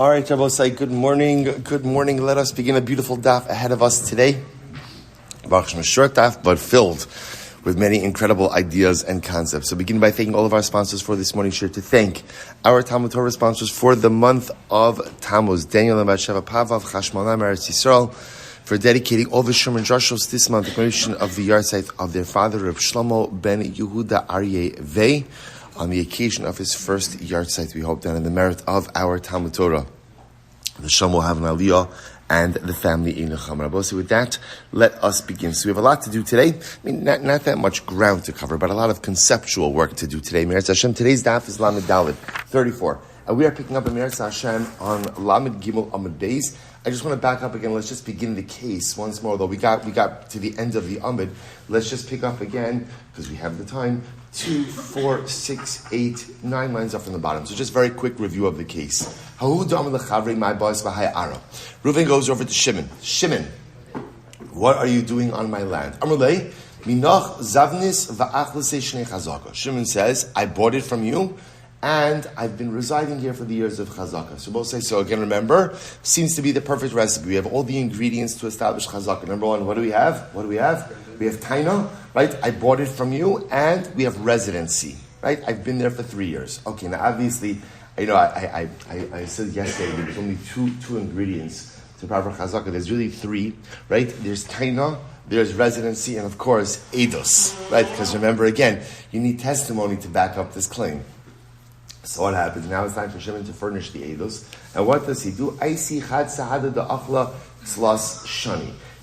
All right, Rabbosai, good morning. Good morning. Let us begin a beautiful daf ahead of us today. Baruch Hashem, a short daf, but filled with many incredible ideas and concepts. So begin by thanking all of our sponsors for this morning's share, to thank our TALMUD TORAH sponsors for the month of Tammuz, Daniel and Batsheva Pava of Hashmonaim, Yisrael, for dedicating all the Sherman Joshos this month, the commemoration of the Yahrzeit of their father, Reb Shlomo ben Yehuda Aryeh Vegh, on the occasion of his first Yahrzeit. We hope that in the merit of our TALMUD TORAH, the Shom will have an aliya and the family in neshama. So with that, let us begin. So we have a lot to do today. I mean, not that much ground to cover, but a lot of conceptual work to do today. Meretz Hashem, today's daf is Lamed Daled 34. And we are picking up in Meretz Hashem on Lamed Gimel Amud Beis. I just want to back up again. Let's just begin the case once more. Though we got to the end of the Amud, let's just pick up again, because we have the time, 2, 4, 6, 8, 9 lines up from the bottom. So just very quick review of the case. Reuven goes over to Shimon. Shimon, what are you doing on my land? Shimon says, I bought it from you, and I've been residing here for the years of Chazakah. So both say, so again, remember, seems to be the perfect recipe. We have all the ingredients to establish Chazakah. Number one, what do we have? We have taina, right? I bought it from you, and we have residency, right? I've been there for 3 years. Okay, now obviously, I said yesterday there's only two ingredients to proper Chazakah. There's really 3, right? There's taina, there's residency, and of course, eidos, right? Because remember again, you need testimony to back up this claim. So what happens? Now it's time for Shimon to furnish the eidos. And what does he do?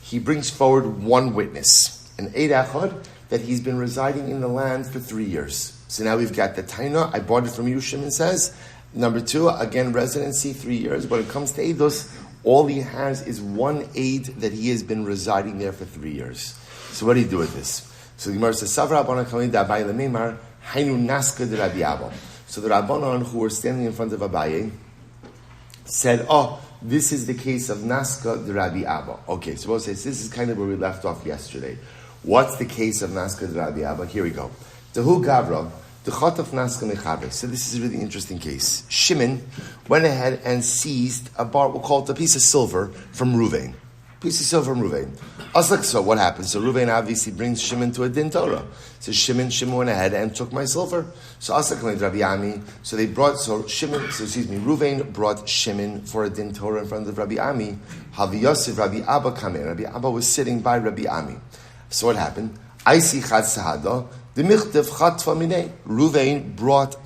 He brings forward one witness, an eid echad, that he's been residing in the land for 3 years. So now we've got the taina, I bought it from you, Shimon says. Number 2, again, residency, 3 years. When it comes to eidos, all he has is one aid that he has been residing there for 3 years. So what do you do with this? So the Gemara says, Savra Abana Kalin Dabai Lememar, Hainu Naska de Rabbi Abba. So the Rabbanon who were standing in front of Abaye said, this is the case of Naska de Rabbi Abba. Okay, so we'll say, this is kind of where we left off yesterday. What's the case of Naska de Rabbi Abba? Here we go. Tehu Gavra, the Chot of Naska Mechabe. So this is a really interesting case. Shimon went ahead and seized a bar, we'll call it a piece of silver from Reuven. So what happened? So Reuven obviously brings Shimon to a din Torah. So Shimon went ahead and took my silver. So Reuven brought Shimon for a din Torah in front of Rabbi Ami. Rabbi Abba was sitting by Rabbi Ami. So what happened? Reuven brought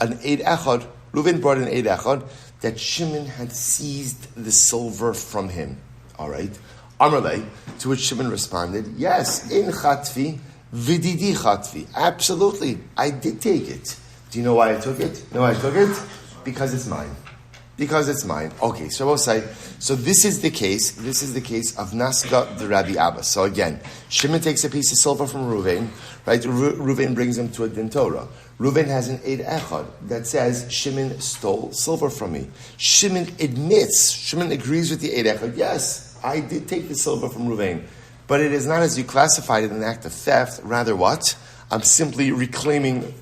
an eid echad that Shimon had seized the silver from him. All right. Amarle, to which Shimon responded, yes, in chatvi, vididi chatvi. Absolutely, I did take it. Do you know why I took it? Because it's mine. Okay, so we'll say, so this is the case of Naska the Rabbi Abba. So again, Shimon takes a piece of silver from Reuven, right? Reuven brings him to a din Torah. Reuven has an eid echad that says Shimon stole silver from me. Shimon agrees with the eid echad. Yes, I did take the silver from Reuven, but it is not as you classified it an act of theft. Rather, what? I'm simply reclaiming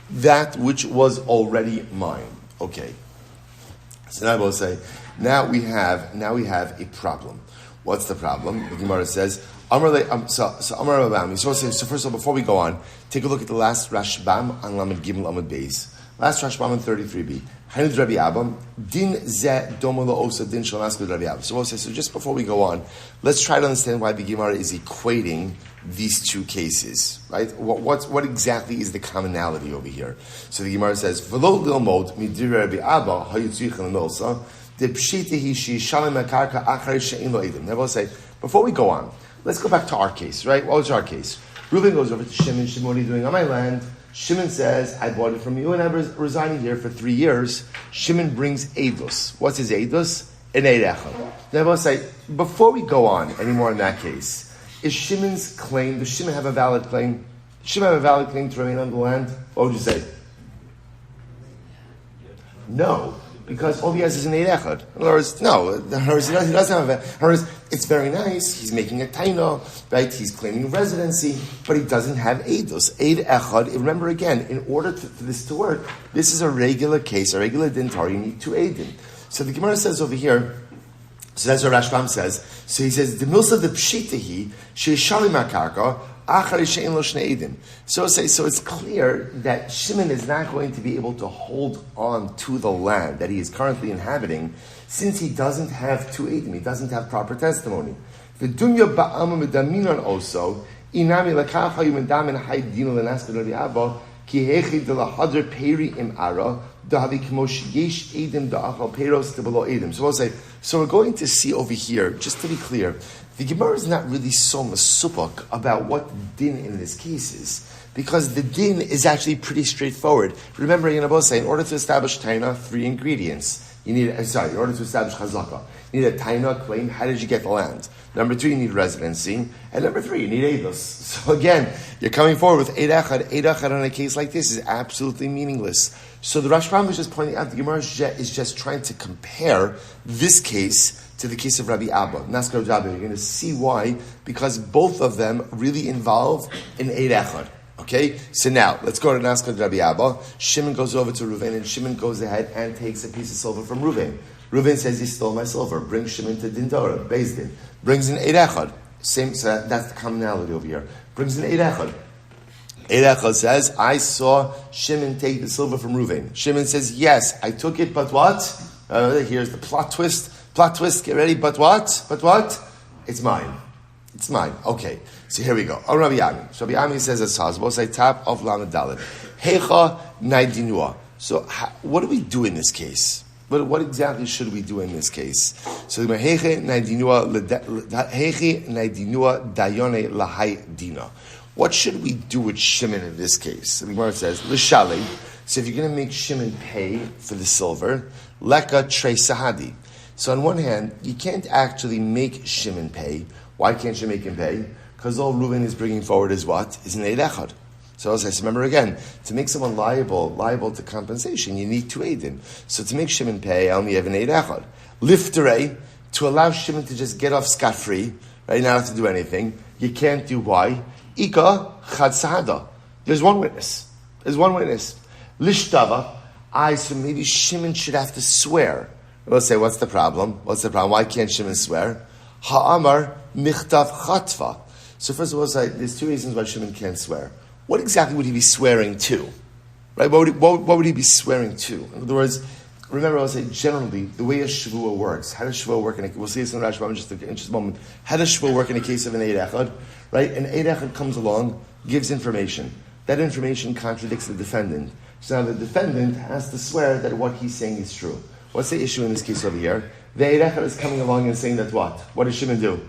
that which was already mine. Okay. So now I will say, now we have a problem. What's the problem? The Gemara says, so first of all, before we go on, take a look at the last Rashbam on Lamed Gimel Amud Beis. Last Rashbam on 33b. Hainu Rabbi Abba, din ze domo lo osa din shel naska Rabbi Abba. So we'll say, so just before we go on, let's try to understand why the Gemara is equating these two cases, right? What exactly is the commonality over here? So the Gemara says, v'lo lilmod midir Rabbi Abba hayitzich l'milsa de pshita hi shi shalem akarka achar she'in lo edim. Now we'll say, before we go on, let's go back to our case, right? What was our case? Reuven goes over to Shimon. Shimon, what are you doing on my land? Shimon says, I bought it from you and I'm residing here for 3 years. Shimon brings eidos. What's his eidos? An eid echad. Now I will say, before we go on anymore in that case, is Shimon's claim, does Shimon have a valid claim? Does Shimon have a valid claim to remain on the land? What would you say? No. Because all he has is an eid echad. In other words, no. In other words, he doesn't have a... In other words, it's very nice. He's making a taina, right? He's claiming residency, but he doesn't have eidos. Eid echad. Remember again, in order for this to work, this is a regular case, a regular din Torah. You need 2 eidim. So the Gemara says over here, so that's what Rashbam says. So he says, the milsa the pshitahi, she'ishalim akarka, achari she'en lo shnei edim. So it's clear that Shimon is not going to be able to hold on to the land that he is currently inhabiting, since he doesn't have two edim, he doesn't have proper testimony. The dunya ba'am medaminon also, inami lakach hayu medamin haydino lenaskar li'abo, ki hechi de lahadr peri im ara, dahavi kmosh yesh edim da'achal peros tebelo edim. So we'll say, so we're going to see over here, just to be clear, the Gemara is not really so masupok about what din in this case is, because the din is actually pretty straightforward. Remember, in order to establish taina, 3 ingredients. In order to establish chazaka, you need a taina claim. How did you get the land? Number 2, you need residency, and number 3, you need eidos. So again, you're coming forward with eid echad on a case like this is absolutely meaningless. So the Rashbam is just pointing out the Gemara is just trying to compare this case to the case of Rabbi Abba, Naskar Jabir. You're going to see why, because both of them really involve an eid echad. Okay, so now let's go to Naskar Rabbi Abba. Shimon goes over to Reuven, and Shimon goes ahead and takes a piece of silver from Reuven. Reuven says he stole my silver. Brings Shimon to Din Torah, Beis Din. Brings an eid echad. Same, so that's the commonality over here. Brings an eid echad. Eid echad says, I saw Shimon take the silver from Reuven. Shimon says, yes, I took it, but what? Here's the plot twist. Plot twist, get ready, but what? But what? It's mine. It's mine. Okay, so here we go. Oh, Rabbi Ami. So Rabbi Ami says as follows. We'll say top of Lamed Dalet. Hecha naidinua. So what do we do in this case? What exactly should we do in this case? So heche naidinua dayone lahai dina. What should we do with Shimon in this case? So the Gemara says l'shali. So if you're going to make Shimon pay for the silver, leka trei sahadi. So on one hand, you can't actually make Shimon pay. Why can't you make him pay? Because all Reuven is bringing forward is what? Is an eid echad. So as I said, remember again, to make someone liable to compensation, you need 2 eidim. So to make Shimon pay, I only have an eid echad. Lifterei, to allow Shimon to just get off scot-free, right, not have to do anything, you can't do why? Ika chad sahada. There's one witness. Lishtava, so maybe Shimon should have to swear. We'll say, what's the problem? Why can't Shimon swear? Ha'amar michtav chatva. So first of all, there's 2 reasons why Shimon can't swear. What exactly would he be swearing to? Right? What would he be swearing to? In other words, remember, I'll say generally the way a shavua works. How does shavua work? We'll see this in Rashbam in just a moment. How does shavua work in the case of an eid echad? Right? An eid echad comes along, gives information. That information contradicts the defendant. So now the defendant has to swear that what he's saying is true. What's the issue in this case over here? The eid echad is coming along and saying that what? What does Shimon do?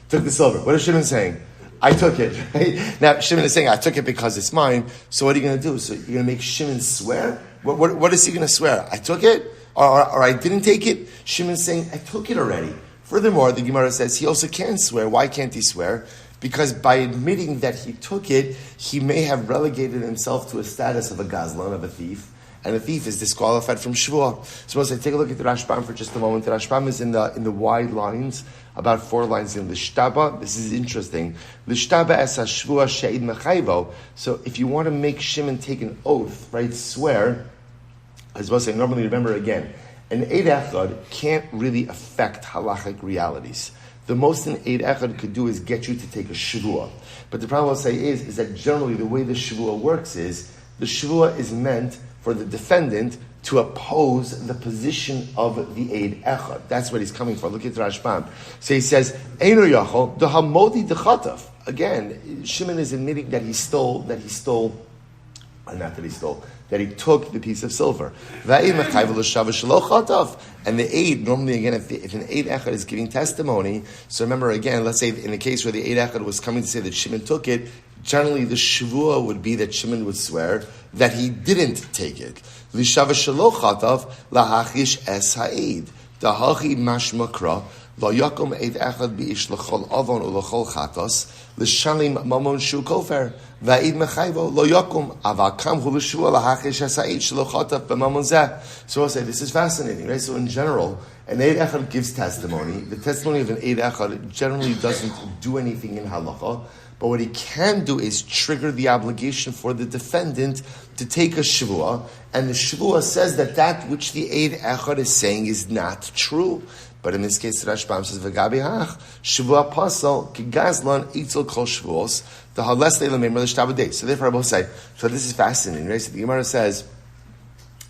Took the silver. What is Shimon saying? I took it. Right? Now Shimon is saying I took it because it's mine. So what are you going to do? So you're going to make Shimon swear? What is he going to swear? I took it, or I didn't take it. Shimon's saying I took it already. Furthermore, the Gemara says he also can swear. Why can't he swear? Because by admitting that he took it, he may have relegated himself to a status of a gazlan, of a thief. And a thief is disqualified from Shvuah. So let's take a look at the Rashbam for just a moment. The Rashbam is in the wide lines, about 4 lines in Lishtaba. This is interesting. Lishtaba es ha-shvuah she'id mechayvo. So if you want to make Shimon take an oath, right, swear, I was supposed to say, normally remember again, an eid echad can't really affect halachic realities. The most an eid echad could do is get you to take a shvuah. But the problem I'll say is that generally the way the shvuah works is, the shvuah is meant for the defendant to oppose the position of the eid echad. That's what he's coming for. Look at Rashbam. So he says, Eino yachol dehamodi dechatav. Again, Shimon is admitting that he took the piece of silver. And the eid, normally again, if an eid echad is giving testimony, so remember again, let's say in the case where the eid echad was coming to say that Shimon took it, generally the shvuah would be that Shimon would swear that he didn't take it. L'shava shelo chatav lahachish es ha'eid. Dahachi mashmakra lo yakom eid echad bi'ish l'chol avon u'l'chol chatos l'shalim mamon shu kofer va'eid mechayvo lo yakom avakam hu l'shvuah lahachish es ha'eid shelo chatav b'mamon zeh. So I'll say this is fascinating, right? So in general, an eid echad gives testimony. The testimony of an eid echad generally doesn't do anything in halacha. But what he can do is trigger the obligation for the defendant to take a shvuah, and the shvuah says that which the Eid Echad is saying is not true. But in this case, the Rashbam says, "V'gabi hach shvuah pasal ki gazlan itzel kol shvuos the hales leilamim l'shtabadei." So therefore, I will say, so this is fascinating, right? So the Gemara says,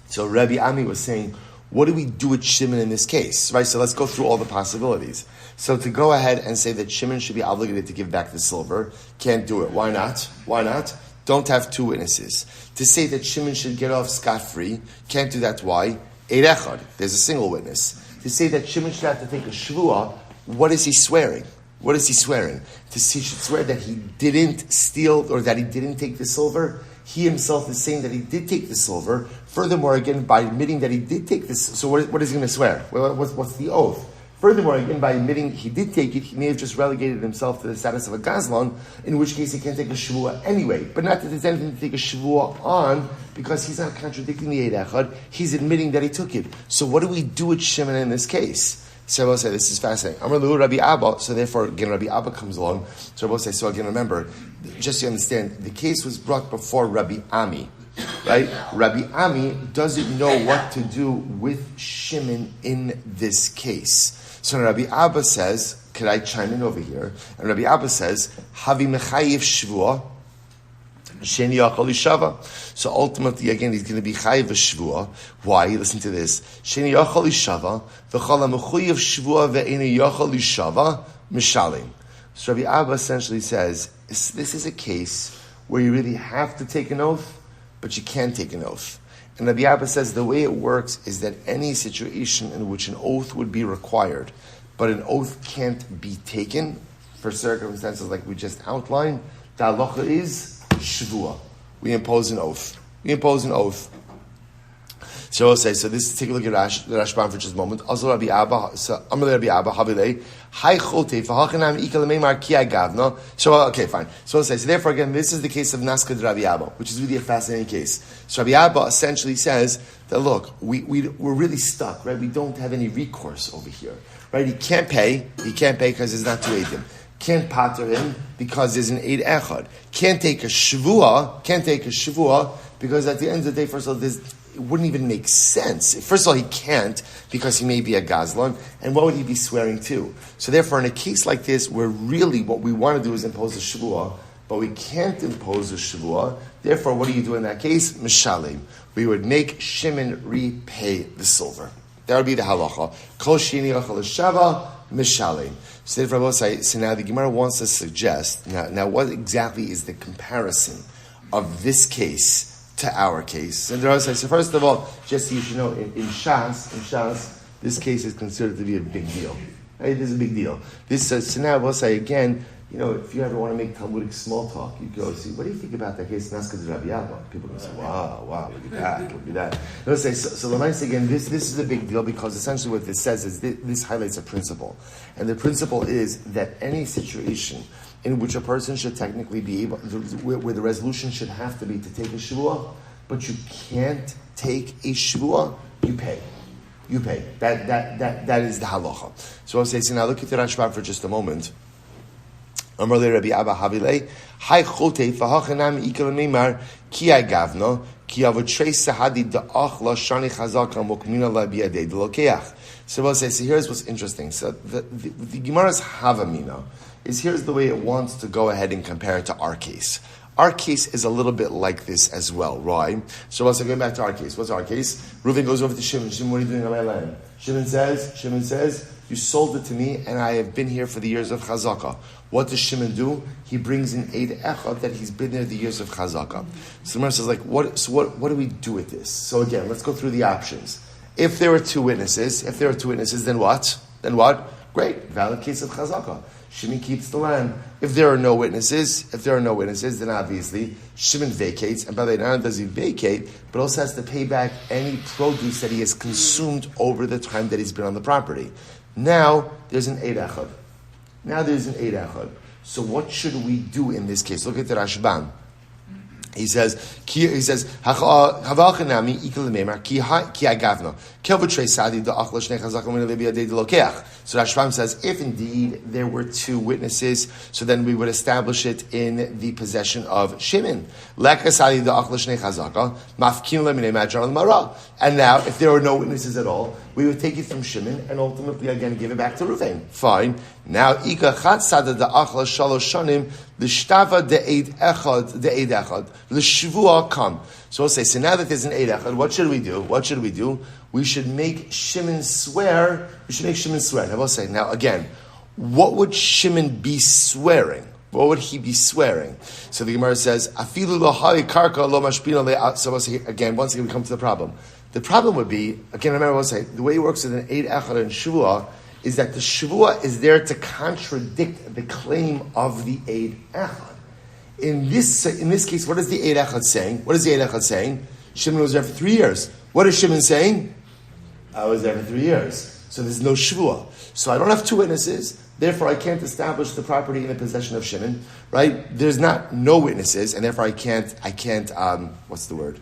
so Rabbi Ami was saying, what do we do with Shimon in this case, right? So let's go through all the possibilities. So to go ahead and say that Shimon should be obligated to give back the silver, can't do it. Why not? Why not? Don't have two witnesses. To say that Shimon should get off scot-free, can't do that. Why? Eid Echad. There's a single witness. To say that Shimon should have to take a shvuah, what is he swearing? What is he swearing? He should swear that he didn't steal or that he didn't take the silver. He himself is saying that he did take the silver. Furthermore, again, by admitting that he did take this, so what is he going to swear? What's the oath? Furthermore, again, by admitting he did take it, he may have just relegated himself to the status of a gazlan, in which case he can't take a shvuah anyway. But not that there's anything to take a shvuah on, because he's not contradicting the Eid Echad, he's admitting that he took it. So what do we do with Shimon in this case? So I will say, this is fascinating. Amar Lu Rabbi Abba, so therefore, again, Rabbi Abba comes along. So I will say, so again, remember, just so you understand, the case was brought before Rabbi Ami, right? Rabbi Ami doesn't know what to do with Shimon in this case. So Rabbi Abba says, could I chime in over here? And Rabbi Abba says, Havi mechayiv shvuah, sheni yachal ishava. So ultimately, again, he's going to be chayiv shvuah. Why? Listen to this. Sheni yachal ishava, v'chala mechuyiv shvuah ve'ena yachal ishava, mishalim. So Rabbi Abba essentially says, this is a case where you really have to take an oath, but you can't take an oath. And Rabbi Abba says the way it works is that any situation in which an oath would be required, but an oath can't be taken for circumstances like we just outlined, the halacha is shvuah. We impose an oath. So I'll say, so this, take a look at the Rashbam for just a moment. Also Rabbi Abba, so Amar Rabbi Abba, Havilei, Hai Chote, V'hachanam Ika Lememar Ki Agavna. So, okay, fine. So I'll say, so therefore again, this is the case of Naskad Rabbi Abba, which is really a fascinating case. So Rabbi Abba essentially says that, look, we're really stuck, right? We don't have any recourse over here, right? He can't pay because there's not two Eidim. Can't pater him because there's an Eid Echad. Can't take a shvuah because at the end of the day, first of all, it wouldn't even make sense. First of all, he can't because he may be a gazlan, and what would he be swearing to? So therefore, in a case like this, where really what we want to do is impose a shvuah, but we can't impose a shvuah, therefore, what do you do in that case? Mishalim. We would make Shimon repay the silver. That would be the halacha. Kol sheni yachal shava mishalim. So therefore, so now the Gemara wants to suggest, now what exactly is the comparison of this case to our case? And there are, so first of all, just so you should know, in Shas, this case is considered to be a big deal. Right? It is a big deal. So now we'll say again, if you ever want to make Talmudic small talk, you go see, what do you think about that case? Naskad Rabbi Abba. People can say, wow, look at that. They'll say, so Lamais again, this is a big deal because essentially what this says is this highlights a principle. And the principle is that any situation in which a person should technically be able, where the resolution should have to be to take a shvuah, but you can't take a shvuah, you pay. That is the halacha. So I'll say, so now look at the Rashbam for just a moment. Amar le Rabbi Abba Havilei, Hai Chote V'hachanam Ikal Meimar Ki Agavno Ki Avotrei Sahadi Da'ach La Shani Chazaka Mokmina La Biadei Delokeach. So we'll say, so here's what's interesting. So the Gemara's Havamina is here's the way it wants to go ahead and compare it to our case. Our case is a little bit like this as well, right? So let's go back to our case. What's our case? Reuven goes over to Shimon. Shimon, what are you doing on my land? Shimon says, you sold it to me, and I have been here for the years of Chazakah. What does Shimon do? He brings in Eid Echad that he's been there the years of Chazakah. So the Gemara says, what do we do with this? So again, let's go through the options. If there are two witnesses, then what? Great, valid case of Chazakah. Shimon keeps the land. If there are no witnesses, then obviously Shimon vacates. And by the way, not only does he vacate, but also has to pay back any produce that he has consumed over the time that he's been on the property. Now there's an Eid Echad. So what should we do in this case? Look at the Rashbam. He says, Havachanami ikal lememar ki agavno kelvutrei sadi da achla shnei chazakim min alibia de lokeach. So Rashbam says, if indeed there were two witnesses, so then we would establish it in the possession of Shimon. Leka sadi da achla shnei chazaka mafkin leminei madran al-mara. And now, if there were no witnesses at all, we would take it from Shimon and ultimately again give it back to Reuven. Fine. Now, ika chat sada da achla shalosh shanim l'shtava de'ed echad l'shvua kam. So we'll say, so now that there's an eid echad, what should we do? We should make Shimon swear. And we'll say, now again, what would Shimon be swearing? What would he be swearing? So the Gemara says, afilu lo hari karka lo mashpina le. So we'll say, again, once again we come to the problem. The problem would be, again, remember we'll say, the way it works with an eid echad and shvua is that the shvua is there to contradict the claim of the eid echad. In this case, what is the eid echad saying? Shimon was there for 3 years. What is Shimon saying? I was there for 3 years. So there's no shvua. So I don't have two witnesses. Therefore, I can't establish the property in the possession of Shimon. Right? There's no witnesses, and therefore I can't. What's the word?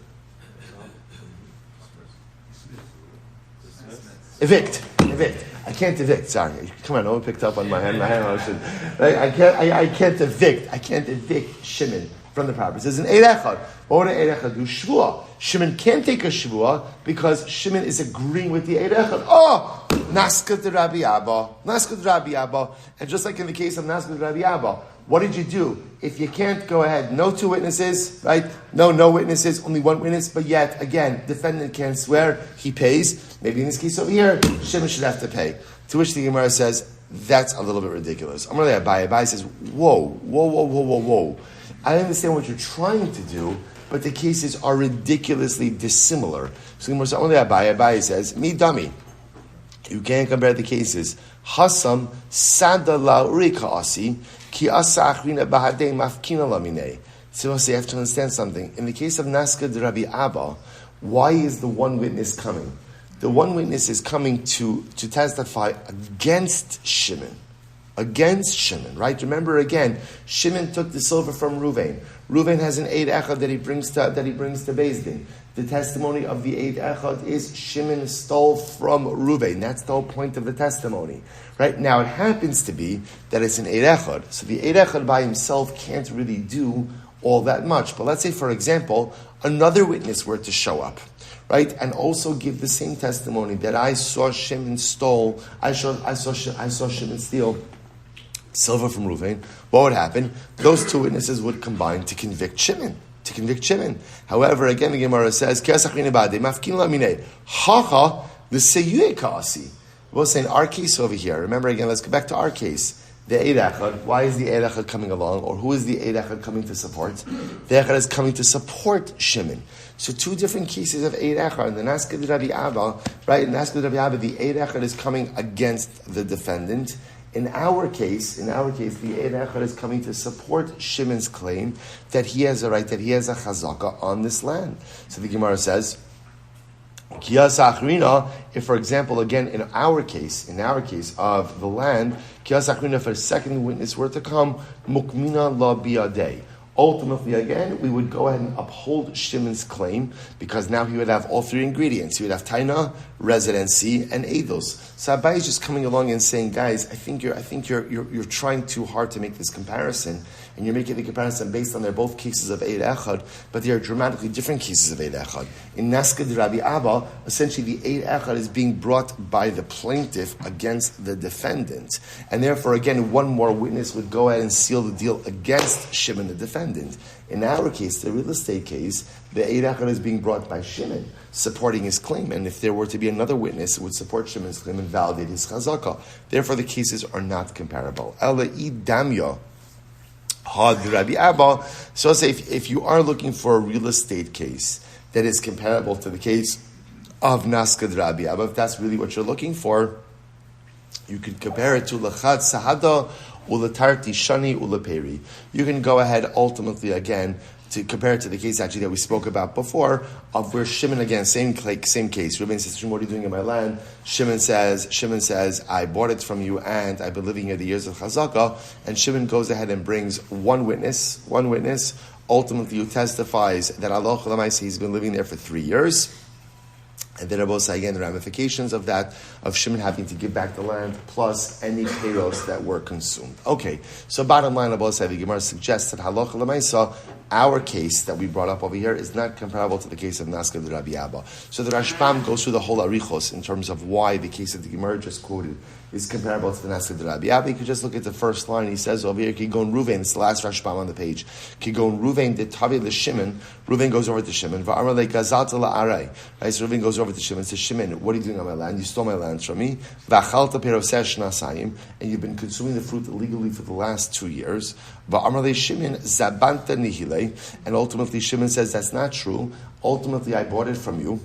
Evict. I can't evict. Sorry, come on. No one picked up on my hand. Right? I can't evict Shimon from the property. There's an eid echad. What would an eid echad do? Shvua. Shimon can't take a shvua because Shimon is agreeing with the eid echad. Oh, naska de Rabbi Abba. And just like in the case of naska de Rabbi Abba, what did you do? If you can't go ahead, no two witnesses, right? No witnesses, only one witness, but yet, again, defendant can't swear, he pays. Maybe in this case over here, Shimon should have to pay. To which the Gemara says, that's a little bit ridiculous. I'm really Abaye says, whoa. I understand what you're trying to do, but the cases are ridiculously dissimilar. So the Gemara says, only Abaye says, mi dummy. You can't compare the cases. Hasam sada la urika asi. So you have to understand something. In the case of Naska de Rabbi Abba, why is the one witness coming? The one witness is coming to testify against Shimon. Right? Remember again, Shimon took the silver from Reuven. Reuven has an eid echad that he brings to Beis Din. The testimony of the eid echad is Shimon stole from Reuven. That's the whole point of the testimony. Right? Now it happens to be that it's an eid echad. So the eid echad by himself can't really do all that much. But let's say, for example, another witness were to show up, right, and also give the same testimony that I saw Shimon steal silver from Reuven. What would happen? Those two witnesses would combine to convict Shimon. However, again, the Gemara says, we'll say in our case over here, remember again, let's go back to our case. The eid echad, why is the eid echad coming along? Or who is the eid echad coming to support? The echad is coming to support Shimon. So two different cases of eid echad. In the Naska de Rabbi Abba, right? In the Naska de Rabbi Abba, the eid echad is coming against the defendant. In our case, the eid echad is coming to support Shimon's claim that he has a right, that he has a chazaka on this land. So the Gemara says, if, for example, again, in our case of the land, if a second witness were to come, mukmina la biadeh. Ultimately, again, we would go ahead and uphold Shimon's claim because now he would have all three ingredients. He would have taina, residency, and eidos. So Abaye is just coming along and saying, guys, I think you're trying too hard to make this comparison, and you're making the comparison based on they're both cases of eid echad, but they are dramatically different cases of eid echad. In Naska de Rabbi Abba, essentially the eid echad is being brought by the plaintiff against the defendant, and therefore, again, one more witness would go ahead and seal the deal against Shimon, the defendant. In our case, the real estate case, the eid echad is being brought by Shimon, supporting his claim, and if there were to be another witness, it would support Shimon's claim and validate his chazaka. Therefore, the cases are not comparable. Ela idamya had Rabbi Abba. So say if you are looking for a real estate case that is comparable to the case of Naska de Rabbi Abba, if that's really what you're looking for, you could compare it to Lachad Sahada Ulatarti Shani Ulaperi. You can go ahead ultimately again to compare it to the case actually that we spoke about before of where Shimon again, same case. Reuben says, Shimon, what are you doing in my land? Shimon says, I bought it from you and I've been living here the years of Chazaka. And Shimon goes ahead and brings one witness ultimately who testifies that Allah he's been living there for 3 years. And then Rabbi again, the ramifications of that, of Shimon having to give back the land, plus any payros that were consumed. Okay, so bottom line, Rabbi the Gemara suggests that halacha l'maisa, our case that we brought up over here, is not comparable to the case of Naska de Rabbi Abba. So the Rashbam goes through the whole arichos in terms of why the case of the Gemara just quoted is comparable to the Naska de Rabbi Abba. You could just look at the first line. He says over here, Kigon Ruvain, it's the last Rashbam on the page. Kigon Ruvain de Tavi le Shimon. Ruvain goes over to Shimon. Va'amar le Gazalta la Aryeh. Right, so Ruvain goes over to Shimon and says, Shimon, what are you doing on my land? You stole my land from me. Va'chalta perosesh nasayim, and you've been consuming the fruit illegally for the last 2 years. Va'amar le Shimon zabanta nihile, and ultimately Shimon says that's not true. Ultimately, I bought it from you.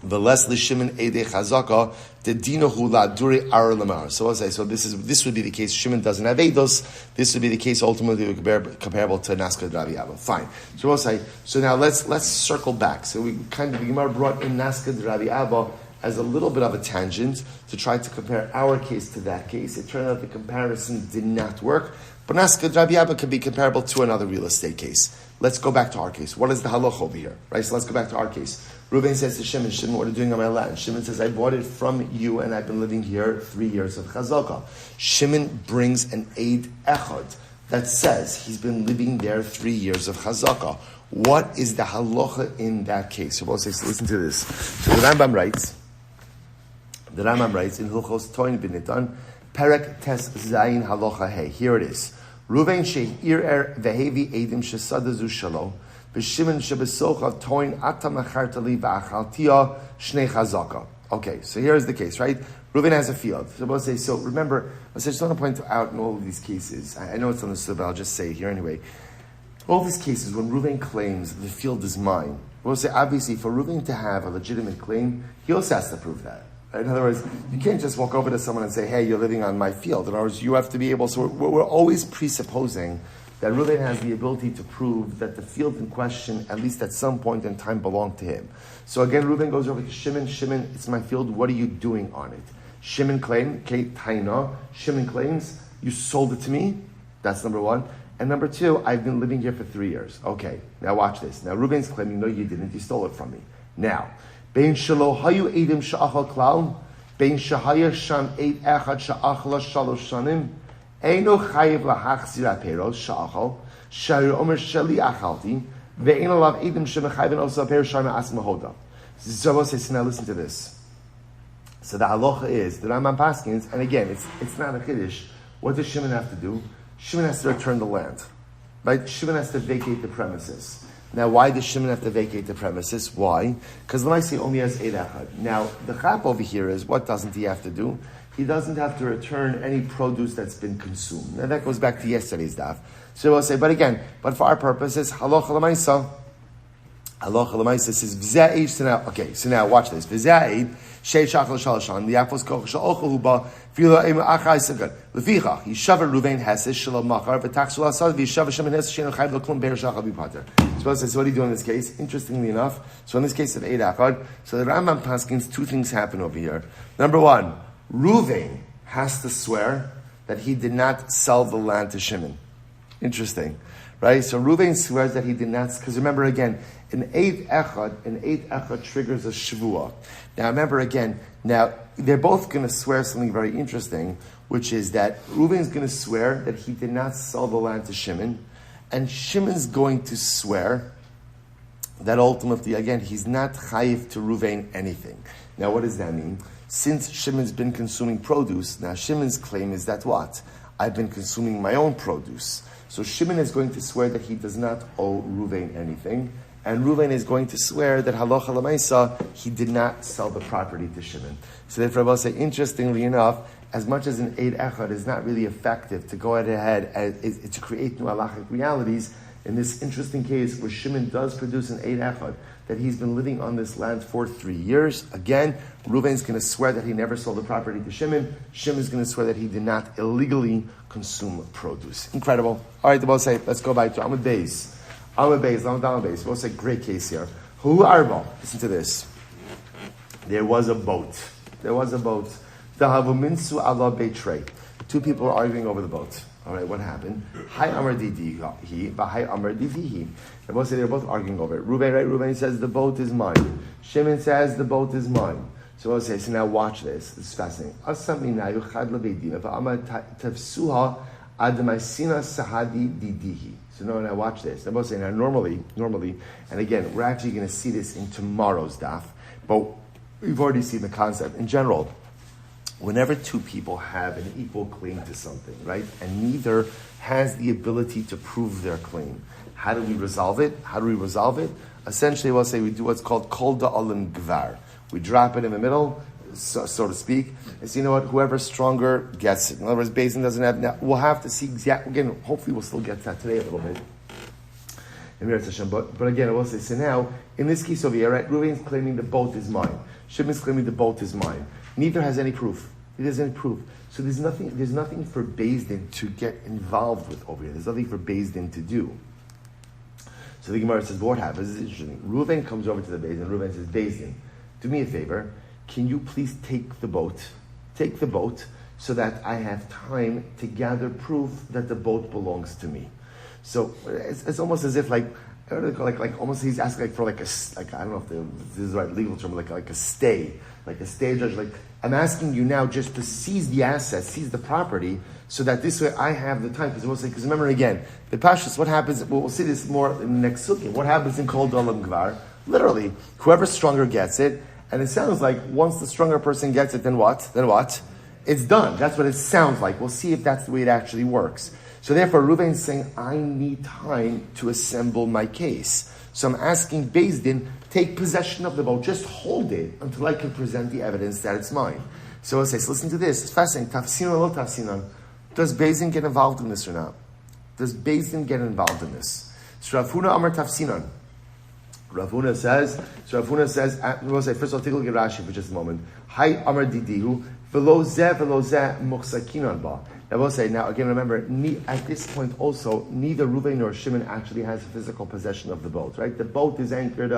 V'les l'Shimon edei chazaka dedinohu la'duri ar lamar. So I'll say, so this would be the case. Shimon doesn't have eidos. This would be the case ultimately comparable to Naska Rabbi Abba. Fine. So I'll say, so now let's circle back. So we kind of, the Gemara brought in Naska Rabbi Abba as a little bit of a tangent to try to compare our case to that case. It turned out the comparison did not work. But Naska Rabbi Abba could be comparable to another real estate case. Let's go back to our case. What is the halach over here? Right? So let's go back to our case. Reuben says to Shimon, Shimon, what are you doing on my land? Shimon says, I bought it from you and I've been living here 3 years of chazaka. Shimon brings an eid echad that says he's been living there 3 years of chazaka. What is the halacha in that case? So we'll say, so listen to this. So the Rambam writes in Hilchos Toin B'Nitan, Perek Tes Zayin Halacha Hey. Here it is. Reuven she'yireh vehevi edim shesadazu shalo. B'shimon shebesocha toin ata machartali v'achaltia shnei chazaka. Okay, so here's the case, right? Reuven has a field. So we'll say, so remember, I just want to point out in all of these cases, I know it's understood, but I'll just say it here anyway. All these cases, when Reuven claims the field is mine, we'll say, obviously, for Reuven to have a legitimate claim, he also has to prove that. In other words, you can't just walk over to someone and say, hey, you're living on my field. In other words, you have to be able, so we're always presupposing that Reuven has the ability to prove that the field in question, at least at some point in time, belonged to him. So again, Reuven goes over to Shimon, Shimon, it's my field, what are you doing on it? Shimon claims, Shimon claims, you sold it to me, that's number one. And number two, I've been living here for 3 years. Okay, now watch this. Now Reuven's claiming, no you didn't, you stole it from me. Now, Bein shelo hayu edim sha'achal klal, bein shahaya sham eid echad sha'achla shalosh shanim, eino chayiv lahachzir aperos sha'achal, sha'ir omer sheli achalti, ve'ein alav edim shemechayvin osa aper shama asmahoda. So now listen to this. So the halacha is, the Rambam paskins, and again, it's not a chiddush. What does Shimon have to do? Shimon has to return the land. Right? Shimon has to vacate the premises. Now, why does Shimon have to vacate the premises? Why? Because Lamaisi only has eid echad. Now, the chap over here is, what doesn't he have to do? He doesn't have to return any produce that's been consumed. Now, that goes back to yesterday's daf. So we'll say, but for our purposes, halacha l'maisa. Halacha l'maisa says, v'za'id, so now watch this. V'za'id, shei shachal shalashan, li'afos koch sha'ochel huba, v'yilo emu achai sagan. Lefichach, yishavar Reuven heses shalom machar, v'tak shul asad, v'yishavar Shimon heses she'enu chayv l'klum be'er shachal b'pater. So what do you do in this case? Interestingly enough, so in this case of eid echad, so the Rambam paskins, two things happen over here. Number one, Reuven has to swear that he did not sell the land to Shimon. Interesting. Right? So Reuven swears that he did not, because remember again, an eid echad triggers a shvuah. Now remember again, now they're both going to swear something very interesting, which is that Reuven's going to swear that he did not sell the land to Shimon, and Shimon's going to swear that ultimately, again, he's not chayiv to Reuven anything. Now what does that mean? Since Shimon's been consuming produce, now Shimon's claim is that what? I've been consuming my own produce. So Shimon is going to swear that he does not owe Reuven anything, and Reuven is going to swear that halacha l'maisa, he did not sell the property to Shimon. So therefore, I will say, interestingly enough, as much as an eid echad is not really effective to go ahead and to create new halachic realities, in this interesting case where Shimon does produce an eid echad, that he's been living on this land for 3 years. Again, Reuven's going to swear that he never sold the property to Shimon. Shimon's going to swear that he did not illegally consume produce. Incredible. All right, we'll say, let's go back to Amud Beis. We'll say, great case here. Hu arba. Listen to this. There was a boat. The havuminsu ala beitrei. Two people are arguing over the boat. All right, what happened? Hi Amar Didi he, but hi Amar Didi he. They both say they're both arguing over it. Reuven, right? Reuven says the boat is mine. Shimon says the boat is mine. So we'll say, so now watch this. This is fascinating. So now watch this. They're both saying now normally, and again, we're actually going to see this in tomorrow's daf, but we've already seen the concept. In general, whenever two people have an equal claim to something, right, and neither has the ability to prove their claim, how do we resolve it? Essentially, we'll say we do what's called kol da'alim gvar. We drop it in the middle, so to speak. And so you know what? Whoever's stronger gets it. In other words, Basin doesn't have. Now, we'll have to see exactly. Again, hopefully, we'll still get that today a little bit. But again, I will say. So now, in this case over here, right? Reuven's claiming the boat is mine. Shimon's claiming the boat is mine. Neither has any proof. So there's nothing for Beis Din to get involved with over here. There's nothing for Beis Din to do. So the Gemara says, what happens? This is interesting. Reuven comes over to the Beis Din. Reuven says, Beis Din, do me a favor. Can you please take the boat so that I have time to gather proof that the boat belongs to me? So it's almost as if like almost he's asking for I don't know if this is the right legal term, like a stay judge. Like, I'm asking you now just to seize the assets, seize the property, so that this way I have the time. Because remember again, the Pashas, what happens, we'll see this more in the next sukkim, what happens in Kol Dalam Gvar? Literally, whoever's stronger gets it, and it sounds like once the stronger person gets it, then what? It's done. That's what it sounds like. We'll see if that's the way it actually works. So therefore, Reuven's saying, I need time to assemble my case. So I'm asking Beis Din, take possession of the boat, just hold it until I can present the evidence that it's mine. So I'll say, so listen to this, it's fascinating. Tafsinan or lo tafsinan. Does Beis Din get involved in this or not? Does Beis Din get involved in this? So Rav Huna Amar tafsinan. Rav Huna says, we'll say, first of all, take a look at Rashi for just a moment. Hi Amar Didihu, velo zeh muchsakinan ba. Now we'll say, now again, remember, at this point also, neither Reuven nor Shimon actually has physical possession of the boat, right? The boat is anchored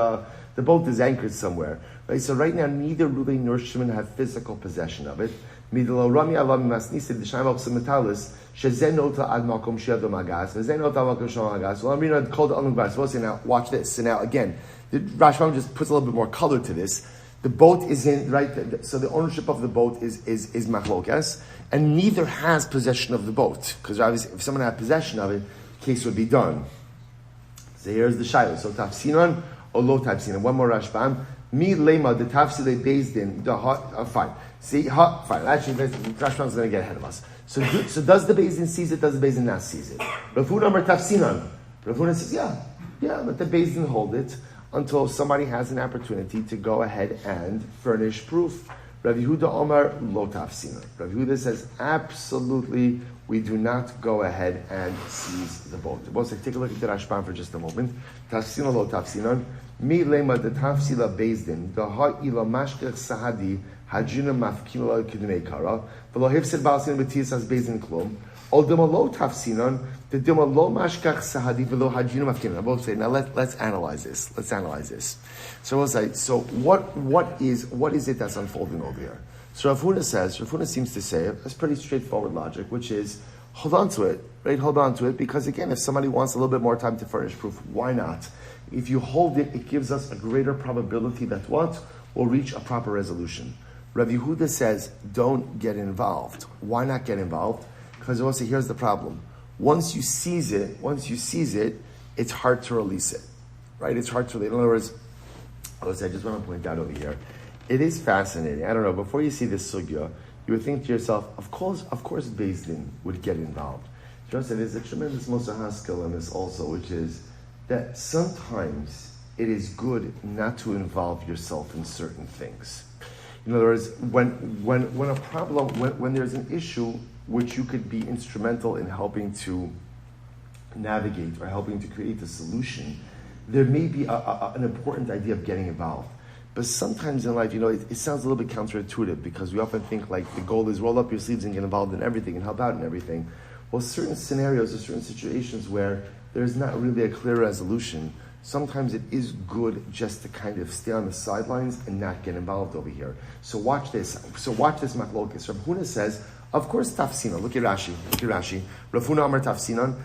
somewhere, right? So right now, neither Reuven nor Shimon have physical possession of it. So we'll say now, watch this. So now again, Rashbam just puts a little bit more color to this. The boat is in, right, so the ownership of the boat is machlokas, and neither has possession of the boat. Because obviously, if someone had possession of it, the case would be done. So here's the shayla. So tafsinan or lo tafsinan. One more Rashbam. Mi lema the tafsile Beis Din. Fine. See, fine. Actually, Rashbam's going to get ahead of us. So does the Beis Din seize it? Does the Beis Din not seize it? Rav Huna Amar tafsinan. Rav Huna says, yeah, let the Beis Din hold it until somebody has an opportunity to go ahead and furnish proof. Rav Yehuda Omar lo tafsinan. Rav Yehuda says, absolutely, we do not go ahead and seize the boat. We'll say, take a look at the Rashbam for just a moment. Tafsinan lo tafsinan. Mi lema de tafsila Beis Din. Da ha'ila mashkech sahadi hajuna mafkila kidnei kara. V'lo hifsid ba'asin b'tiyas as Beis Din klum. Ol dema lo tafsinan. The dima lo mashkach sahadi v'lo hajinu mafkina. I both say, now let's analyze this. So we'll say, so what is it that's unfolding over here? So Rav Huna seems to say, it's pretty straightforward logic, which is, hold on to it, right? Hold on to it, because again, if somebody wants a little bit more time to furnish proof, why not? If you hold it, it gives us a greater probability that we'll reach a proper resolution. Rav Yehuda says, don't get involved. Why not get involved? Because we'll say, here's the problem. Once you seize it, it's hard to release it, right? It's hard to release. In other words, I just want to point out over here, it is fascinating. I don't know, before you see this sugya, you would think to yourself, of course Beis Din would get involved. You know, there's a tremendous Moshe skill in this also, which is that sometimes it is good not to involve yourself in certain things. In other words, when a problem, when there's an issue which you could be instrumental in helping to navigate or helping to create a solution, there may be an important idea of getting involved. But sometimes in life, it sounds a little bit counterintuitive, because we often think like the goal is roll up your sleeves and get involved in everything and help out in everything. Well, certain scenarios or certain situations where there's not really a clear resolution, sometimes it is good just to kind of stay on the sidelines and not get involved over here. So watch this. Machlokas. Rav Huna says, Of course, tafsinan. Look at Rashi. Rav Huna Amar tafsinan.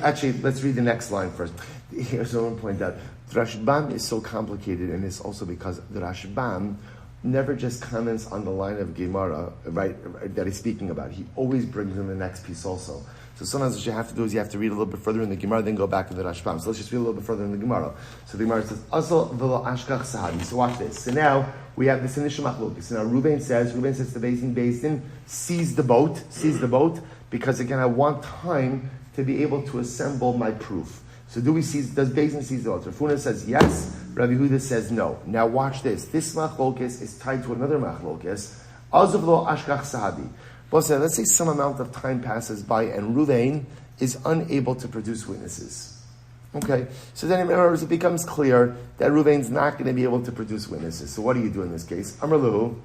Actually, let's read the next line first. Here's what I want to point out. The Rashbam is so complicated, and it's also because the Rashbam never just comments on the line of Gemara, right, that he's speaking about. He always brings in the next piece also. So sometimes what you have to do is you have to read a little bit further in the Gemara, then go back to the Rashbam. So let's just read a little bit further in the Gemara. So the Gemara says, "Asal v'lo ashkach sahadi." So watch this. So now we have this initial machlokes. So now Reuven says to Beis Din, seize the boat, because again I want time to be able to assemble my proof. So does Beis Din seize the boat? Rav Huna says yes. Rabbi Yehuda says no. Now watch this. This machlokes is tied to another machlokes. Asal v'lo ashkach sahadi. Let's say some amount of time passes by and Reuven is unable to produce witnesses. Okay, so then it becomes clear that Reuven's not going to be able to produce witnesses. So what do you do in this case? Amar Luhu,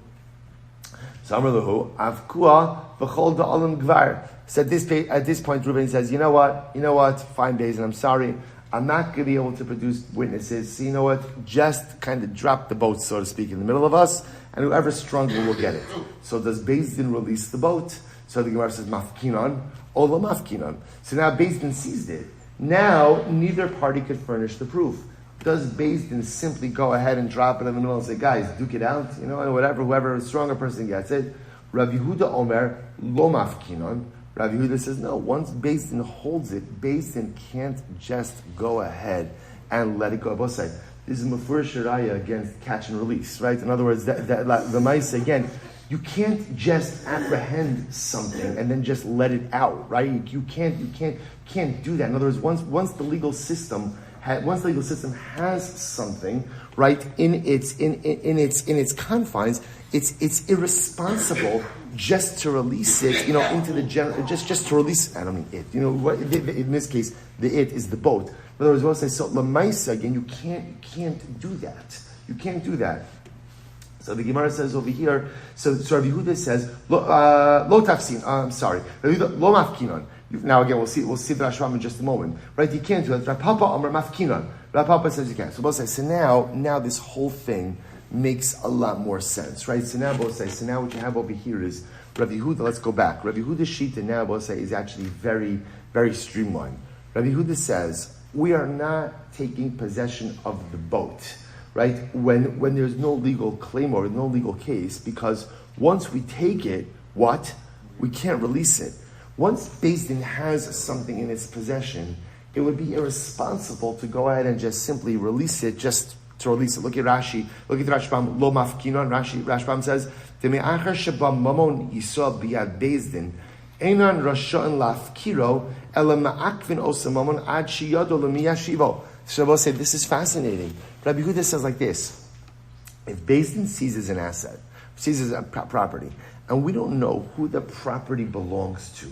Avkua v'chol da'alim gvar. So at this point, Reuven says, you know what, fine days, and I'm sorry, I'm not going to be able to produce witnesses. So you know what, just kind of drop the boat, so to speak, in the middle of us, and whoever's stronger will get it. So does Beis Din release the boat? So the Gemara says, mafkinon, ola mafkinon. So now Beis Din seized it. Now, neither party could furnish the proof. Does Beis Din simply go ahead and drop it in the middle and say, guys, duke it out, and whoever stronger person gets it? Rabbi Yehuda Omer, lo mafkinon. Rabbi Yehuda says, no, once Beis Din holds it, Beis Din can't just go ahead and let it go. Both sides. This is mufurish Aryeh against catch and release, right? In other words, the mice, again, you can't just apprehend something and then just let it out, right? You can't do that. In other words, once the legal system has something, right, in its confines, it's irresponsible just to release it, into the general, just to release. I don't mean it. In this case, the it is the boat. In other words, we'll say, so lemaisa, again, you can't do that. You can't do that. So the Gemara says over here, so Rabbi Yehuda says, lo tafsin, I'm sorry, Rabbi Yehuda, lo mafkinon. Now again, we'll see the Rashbam in just a moment. Right, you can't do that. Rav Papa Amar mafkinon. Rav Papa says you can. So both say, so now this whole thing makes a lot more sense, right? So now both say, so now what you have over here is, Rabbi Yehuda, let's go back. Rabbi Yehuda's shita now, both say, is actually very, very streamlined. Rabbi Yehuda says, we are not taking possession of the boat, right? When there's no legal claim or no legal case, because once we take it, we can't release it. Once Beis Din has something in its possession, it would be irresponsible to go ahead and just simply release it, just to release it. Look at Rashi, look at the Rashbam, lo mafkinon. Rashbam says, Deme'achar sheba mamon yisod biyad Beis Din, Einan Rasha'an lafkiro ela ma'akvin osamamon ad shiyado lemiyashivo. Shabbos said, this is fascinating. Rabbi Yehuda says like this: if Beis Din seizes an asset, seizes a property, and we don't know who the property belongs to,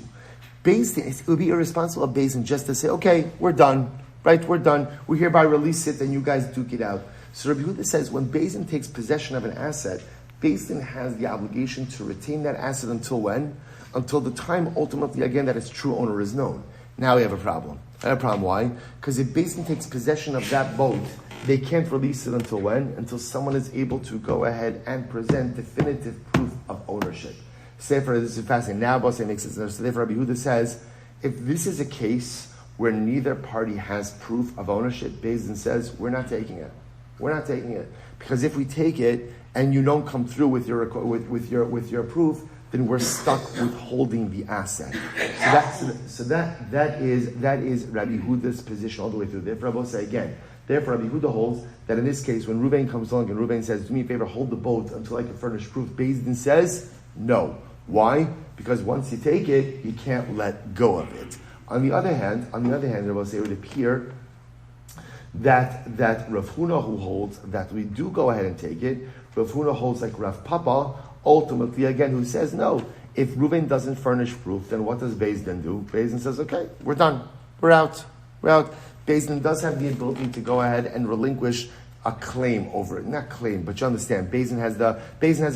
Beis Din, it would be irresponsible of Beis Din just to say, okay, we're done, right? We're done. We hereby release it, and you guys duke it out. So Rabbi Yehuda says, when Beis Din takes possession of an asset, Beis Din has the obligation to retain that asset until when? Until the time, ultimately, again, that its true owner is known. Now we have a problem. Why? Because if Beis Din takes possession of that boat, they can't release it until when? Until someone is able to go ahead and present definitive proof of ownership. Sefer, this is fascinating. Now Basra makes it. So therefore, Rabbi Yehuda says, if this is a case where neither party has proof of ownership, Beis Din says, we're not taking it. We're not taking it. Because if we take it and you don't come through with your proof, then we're stuck with holding the asset. So that is Rabbi Yehuda's position all the way through. Therefore, I will say again, therefore Rabbi Yehuda holds that in this case, when Reuven comes along and Reuven says, do me a favor, hold the boat until I can furnish proof, Beis Din says, no. Why? Because once you take it, you can't let go of it. On the other hand, I will say it would appear that Rav Huna, who holds that we do go ahead and take it, Rav Huna holds like Rav Papa, ultimately, again, who says, no, if Reuven doesn't furnish proof, then what does Beis Din do? Beis Din says, okay, we're done. We're out. Beis Din does have the ability to go ahead and relinquish a claim over it. Not claim, but you understand, Beis Din has the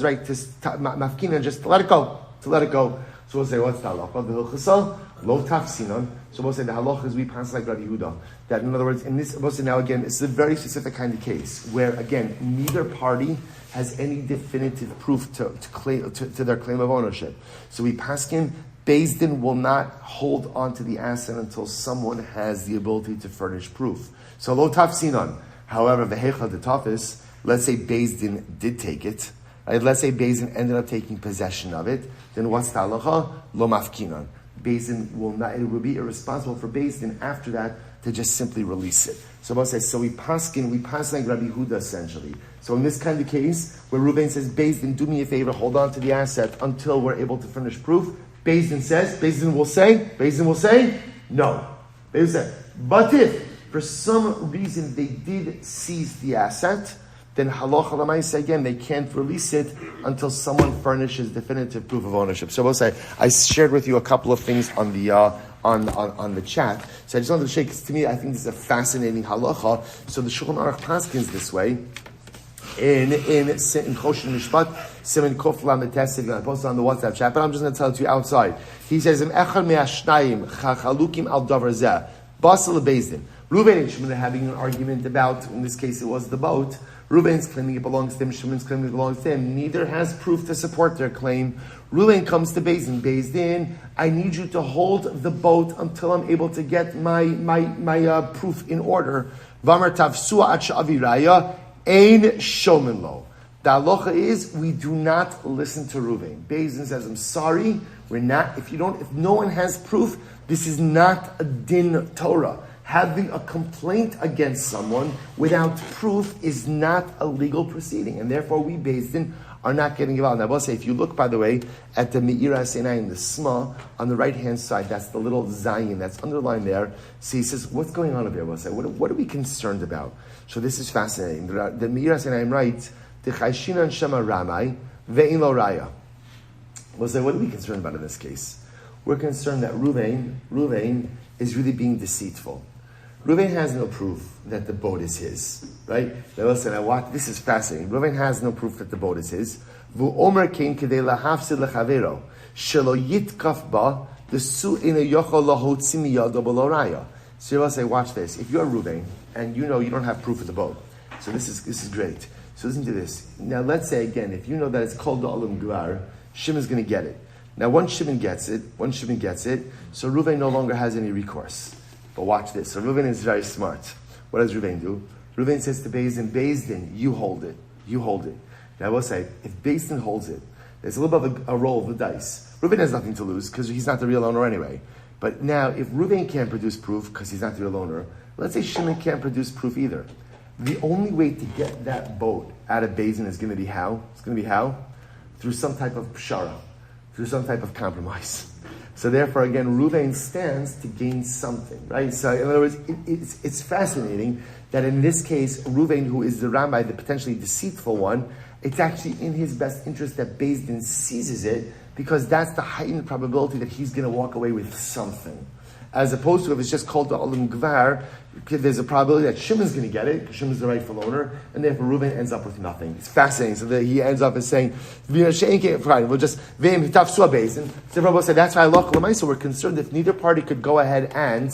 right to mafkina, just to let it go. So we'll say, what's the halacha? The hilchasa, lo tafsinon. So we'll say the halacha is we pass like Rabbi Yehuda. That in other words, in this, we'll say now again, it's a very specific kind of case where again, neither party has any definitive proof to their claim of ownership. So we pass him, Beis Din will not hold on to the asset until someone has the ability to furnish proof. So lo tafsinon. However, Vegh the toughest, let's say Beis Din did take it. Right? Let's say Beis Din ended up taking possession of it. Then what's the halacha? Lo mafkinon. Beis Din will not. It will be irresponsible for Beis Din after that to just simply release it. So Bava says, so we pass like Rabbi Yehuda essentially. So in this kind of case, where Reuven says, Beis Din, do me a favor, hold on to the asset until we're able to finish proof. Beis Din will say, no. Beis Din say, but if for some reason they did seize the asset, then halacha l'maisa again, they can't release it until someone furnishes definitive proof of ownership. So I shared with you a couple of things on the on the chat. So I just wanted to share, because to me, I think this is a fascinating halacha. So the Shulchan Aruch paskins this way. In Choshen Mishpat, Siman Kof Lamed Tesig, I posted on the WhatsApp chat, but I'm just going to tell it to you outside. He says, Echad me'ashnayim chachalukim al davar zeh, basel Beis Din. Reuven and Shimon are having an argument about, in this case it was the boat. Reuven's claiming it belongs to him, Shimon's claiming it belongs to him. Neither has proof to support their claim. Reuven comes to Beis Din. Beis Din, I need you to hold the boat until I'm able to get my proof in order. Vamar tavsua at sha'aviraya, ein shomen lo. The halacha is, we do not listen to Reuven. Beis Din says, I'm sorry, we're not, if no one has proof, this is not a din Torah. Having a complaint against someone without proof is not a legal proceeding, and therefore we, Beis Din, are not getting involved. Now, I will say, if you look, by the way, at the Me'ira Sinai, the Sma, on the right-hand side, that's the little Zayin that's underlined there. So he says, what's going on over here? We'll say, what are we concerned about? So this is fascinating. The Me'ira Sinai writes, T'chayshinan shema ramai, ve'in lo raya. We'll say, what are we concerned about in this case? We're concerned that Reuven is really being deceitful. Reuven has no proof that the boat is his, right? This is fascinating. Reuven has no proof that the boat is his. V'omer kein kedei lahafsid lechavero shelo yitkaf ba desu ina yochol lahotzi miyado b'lo raya. So you will say, watch this. If you're Reuven and you know you don't have proof of the boat, so this is great. So listen to this. Now let's say again, if you know that it's called the Olam Gvar, Shimon's going to get it. Now once Shimon gets it, so Reuven no longer has any recourse. But watch this. So Reuven is very smart. What does Reuven do? Reuven says to Beis Din, you hold it. Now I will say, if Beis Din holds it, there's a little bit of a roll of the dice. Reuven has nothing to lose because he's not the real owner anyway. But now, if Reuven can't produce proof because he's not the real owner, let's say Shimon can't produce proof either. The only way to get that boat out of Beis Din is going to be how? It's going to be how? Through some type of pshara, through some type of compromise. So therefore, again, Reuven stands to gain something, right? So in other words, it's fascinating that in this case, Reuven, who is the Rabbi, the potentially deceitful one, it's actually in his best interest that Beis Din seizes it, because that's the heightened probability that he's going to walk away with something. As opposed to if it's just called the Olam Gvar, there's a probability that Shimon's going to get it, because Shimon's the rightful owner, and therefore Reuven ends up with nothing. It's fascinating. So that he ends up as saying, we'll just, Beis Din. So Rabbi said, that's why so we're concerned if neither party could go ahead and,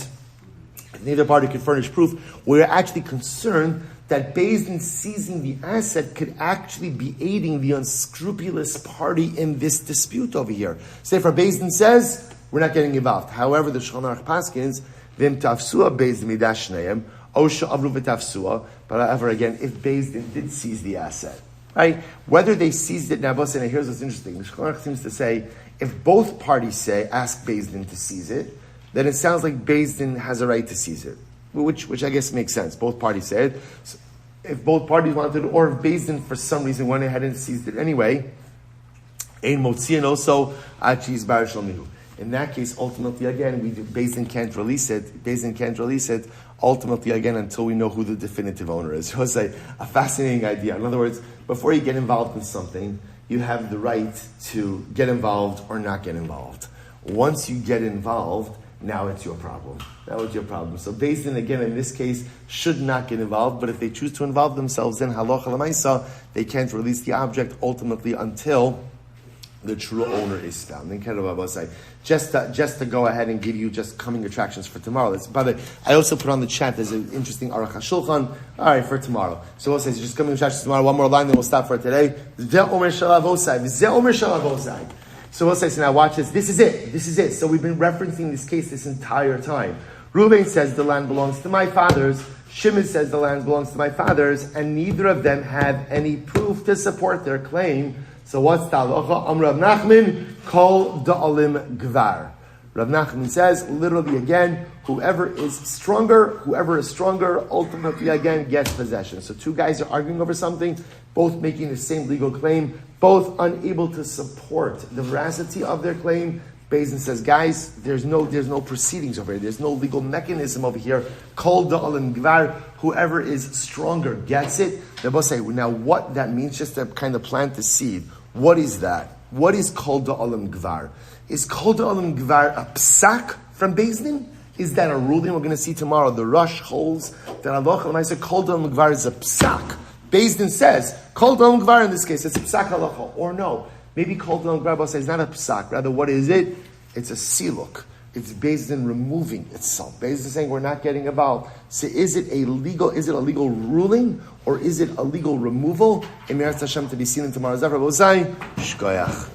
if neither party could furnish proof, we're actually concerned that Beis Din seizing the asset could actually be aiding the unscrupulous party in this dispute over here. So therefore Beis Din says, we're not getting involved. However, the Shulchan Aruch paskins, v'im tafsua Beis Din midash shneim, o she'avru v'tafsua. But however, again, if Beis Din did seize the asset, right? Whether they seized it now, here's what's interesting. The Shulchan Aruch seems to say, if both parties ask Beis Din to seize it, then it sounds like Beis Din has a right to seize it, which I guess makes sense. Both parties say it. So if both parties wanted, or if Beis Din for some reason went ahead and seized it anyway, ein motzian also achiz bar shlomihu. In that case, ultimately, again, Beis Din can't release it. Ultimately, again, until we know who the definitive owner is. So it's a fascinating idea. In other words, before you get involved in something, you have the right to get involved or not get involved. Once you get involved, now it's your problem. So Beis Din, again, in this case, should not get involved, but if they choose to involve themselves, then halacha l'maisa, they can't release the object ultimately until the true owner is found. Just to go ahead and give you just coming attractions for tomorrow. By the way, I also put on the chat, there's an interesting Aruch HaShulchan, all right, for tomorrow. So we'll say, just coming attractions tomorrow, one more line, then we'll stop for today. Vegh omer shalavosai, v'zeh omer shalavosai. So we'll say, so now watch this. This is it. So we've been referencing this case this entire time. Reuven says the land belongs to my fathers. Shimon says the land belongs to my fathers, and neither of them have any proof to support their claim. So what's the halacha? Rav Nachman, kol da'alim gvar. Rav Nachman says, literally again, whoever is stronger, ultimately again gets possession. So two guys are arguing over something, both making the same legal claim, both unable to support the veracity of their claim. Beis Din says, guys, there's no proceedings over here. There's no legal mechanism over here. Kol da'alim gvar. Whoever is stronger gets it. They both say, now what that means, just to kind of plant the seed. What is that? What is kol da'alim gvar? Is kol da'alim gvar a psak from Beis Din? Is that a ruling? We're going to see tomorrow. The Rosh holds that halacha l'maaseh kol da'alim gvar is a psak. Beis Din says, kol da'alim gvar in this case, it's a psak halacha. Or no. Maybe kol da'alim gvar says it's not a psak. Rather, what is it? It's a siluk. It's Beis Din removing itself. Beis Din saying we're not getting involved. So is it a legal ruling or is it a legal removal? Emeretz Hashem to be seen in tomorrow's Ever Shkoyach.